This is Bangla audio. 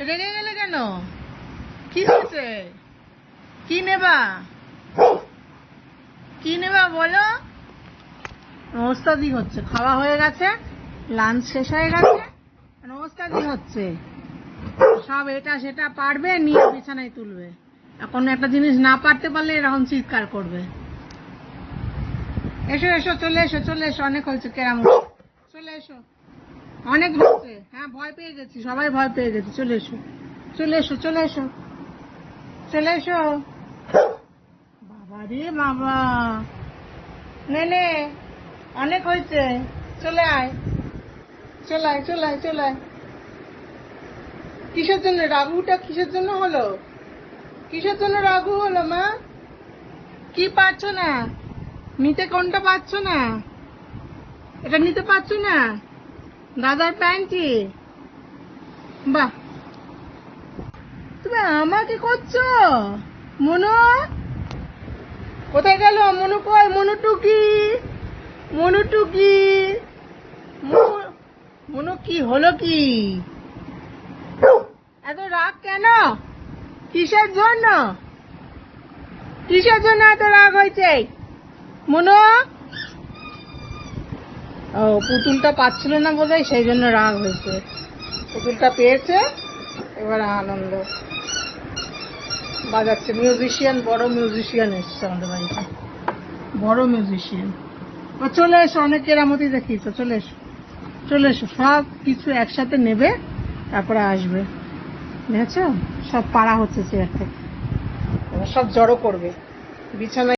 রেগে গেলে কেন? কি হয়েছে? কি নেবা? কি নেবা বলো? ওস্তাদি হচ্ছে। খাওয়া হয়ে গেছে, লাঞ্চ শেষ হয়ে গেছে, ওস্তাদি হচ্ছে। সব এটা সেটা পারবে, নিয়ে বিছানায় তুলবে। এখন একটা জিনিস না পারতে পারলে এরকম চিৎকার করবে। এসো এসো, চলে এসো, চলে এসো, অনেক হয়েছে কেরাম, চলে এসো, অনেক হয়েছে। হ্যাঁ, ভয় পেয়ে গেছি, সবাই ভয় পেয়ে গেছি। চলে এসো, চলে এসো, চলে এসো, চলে এসো। বাবা রে বাবা, নে অনেক হয়েছে, চলে আয়, চলে আয়, চলে আয়, চলে আয়। কিসের জন্য রাগুটা? কিসের জন্য হলো? কিসের জন্য রাগু হলো মা? কি পারছো না নিতে? কোনটা পারছো না? এটা নিতে পারছো না? দাদার প্যান্টি? বাহ, তুমি আমাকে করছো? মনু কোথায় গেল? মনু কই? মনুটুকি, মনুটুকি, মনু কি হলো? কি এত রাগ কেন? কিসের জন্য? কিসের জন্য এত রাগ হয়েছে মনু? ও, পুতুলটা পাচ্ছিল না বোধহয়, সেই জন্য রাগ হয়েছে। পুতুলটা পেয়েছে, এবার আনন্দ বাজাচ্ছে। মিউজিশিয়ান, বড় মিউজিশিয়ান এসছে আমাদের বাড়িতে, বড় মিউজিশিয়ান। ও চলে এসো, অনেক কেরামতি দেখিয়েছো, চলে এসো, চলে এসো। সব কিছু একসাথে নেবে, তারপরে আসবে। বুঝেছো? সব পাড়া হচ্ছে চেয়ার থেকে, সব জড়ো করবে বিছানায়।